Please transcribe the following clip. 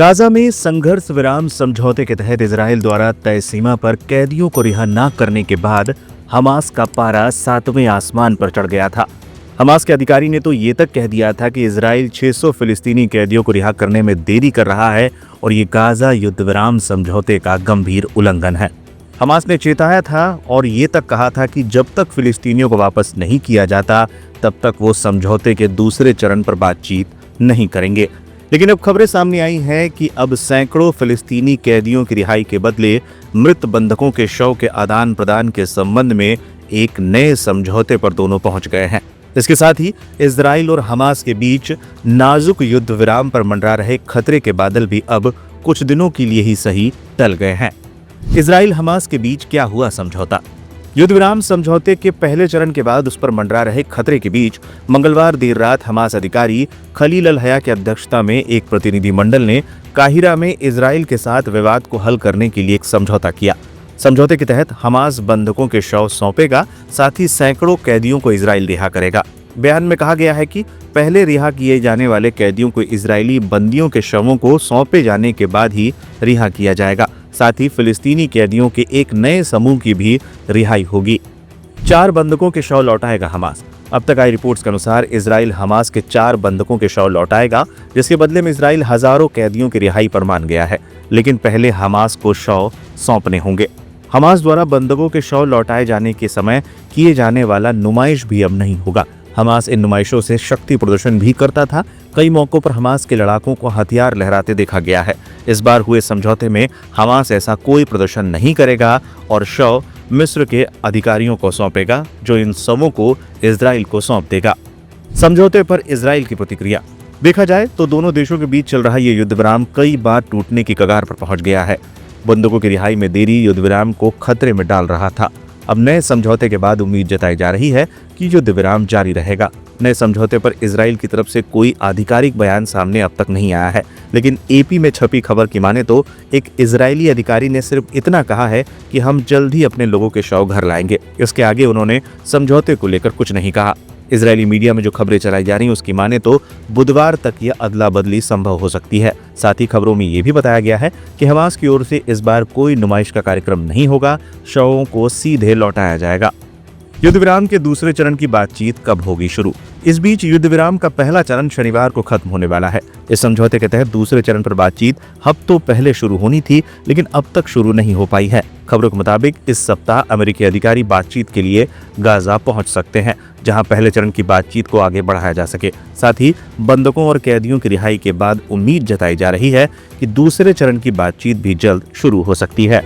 Gaza में संघर्ष विराम समझौते के तहत इजराइल द्वारा तय सीमा पर कैदियों को रिहा न करने के बाद हमास का पारा 7वें आसमान पर चढ़ गया था। हमास के अधिकारी ने तो ये तक कह दिया था कि इजराइल 600 फिलिस्तीनी कैदियों को रिहा करने में देरी कर रहा है और ये गाजा युद्ध विराम समझौते का गंभीर उल्लंघन है। हमास ने चेताया था और ये तक कहा था कि जब तक फिलिस्तीनियों को वापस नहीं किया जाता तब तक वो समझौते के दूसरे चरण पर बातचीत नहीं करेंगे। लेकिन अब खबरें सामने आई हैं कि अब सैकड़ों फिलिस्तीनी कैदियों की रिहाई के बदले मृत बंधकों के शव के आदान प्रदान के संबंध में एक नए समझौते पर दोनों पहुंच गए हैं। इसके साथ ही इजराइल और हमास के बीच नाजुक युद्ध विराम पर मंडरा रहे खतरे के बादल भी अब कुछ दिनों के लिए ही सही टल गए हैं। इजराइल हमास के बीच क्या हुआ समझौता? युद्ध विराम समझौते के पहले चरण के बाद उस पर मंडरा रहे खतरे के बीच मंगलवार देर रात हमास अधिकारी खलील अल हया की अध्यक्षता में एक प्रतिनिधिमंडल ने काहिरा में इजराइल के साथ विवाद को हल करने के लिए एक समझौता किया। समझौते के तहत हमास बंधकों के शव सौंपेगा, साथ ही सैकड़ों कैदियों को इजराइल रिहा करेगा। बयान में कहा गया है कि पहले रिहा किए जाने वाले कैदियों को इजरायली बंदियों के शवों को सौंपे जाने के बाद ही रिहा किया जाएगा। साथ ही फिलिस्तीनी कैदियों के एक नए समूह की भी रिहाई होगी। 4 बंधकों के शव लौटाएगा हमास। अब तक आई रिपोर्ट्स के अनुसार इजराइल हमास के 4 बंधकों के शव लौटाएगा, जिसके बदले में इजराइल हजारों कैदियों की रिहाई पर मान गया है। लेकिन पहले हमास को शव सौंपने होंगे। हमास द्वारा बंधकों के शव लौटाए जाने के समय किए जाने वाला नुमाइश भी अब नहीं होगा। हमास इन नुमाइशों से शक्ति प्रदर्शन भी करता था। कई मौकों पर हमास के लड़ाकों को हथियार लहराते देखा गया है। इस बार हुए समझौते में हमास ऐसा कोई प्रदर्शन नहीं करेगा और शव मिस्र के अधिकारियों को सौंपेगा, जो इन शवों को इजराइल को सौंप देगा। समझौते पर इजराइल की प्रतिक्रिया देखा जाए तो दोनों देशों के बीच चल रहा ये युद्ध विराम कई बार टूटने की कगार पर पहुंच गया है। बंधकों की रिहाई में देरी युद्ध विराम को खतरे में डाल रहा था। अब नए समझौते के बाद उम्मीद जताई जा रही है कि युद्ध विराम जारी रहेगा। नए समझौते पर इजराइल की तरफ से कोई आधिकारिक बयान सामने अब तक नहीं आया है, लेकिन एपी में छपी खबर की माने तो एक इजरायली अधिकारी ने सिर्फ इतना कहा है कि हम जल्द ही अपने लोगों के शव घर लाएंगे। इसके आगे उन्होंने समझौते को लेकर कुछ नहीं कहा। इजरायली मीडिया में जो खबरें चलाई जा रही हैं उसकी माने तो बुधवार तक यह अदला बदली संभव हो सकती है। साथ ही खबरों में यह भी बताया गया है कि हमास की ओर से इस बार कोई नुमाइश का कार्यक्रम नहीं होगा, शवों को सीधे लौटाया जाएगा। युद्ध विराम के दूसरे चरण की बातचीत कब होगी शुरू? इस बीच युद्ध विराम का पहला चरण शनिवार को खत्म होने वाला है। इस समझौते के तहत दूसरे चरण पर बातचीत हफ्तों पहले शुरू होनी थी, लेकिन अब तक शुरू नहीं हो पाई है। खबरों के मुताबिक इस सप्ताह अमेरिकी अधिकारी बातचीत के लिए गाजा पहुंच सकते हैं, जहां पहले चरण की बातचीत को आगे बढ़ाया जा सके। साथ ही बंधकों और कैदियों की रिहाई के बाद उम्मीद जताई जा रही है कि दूसरे चरण की बातचीत भी जल्द शुरू हो सकती है।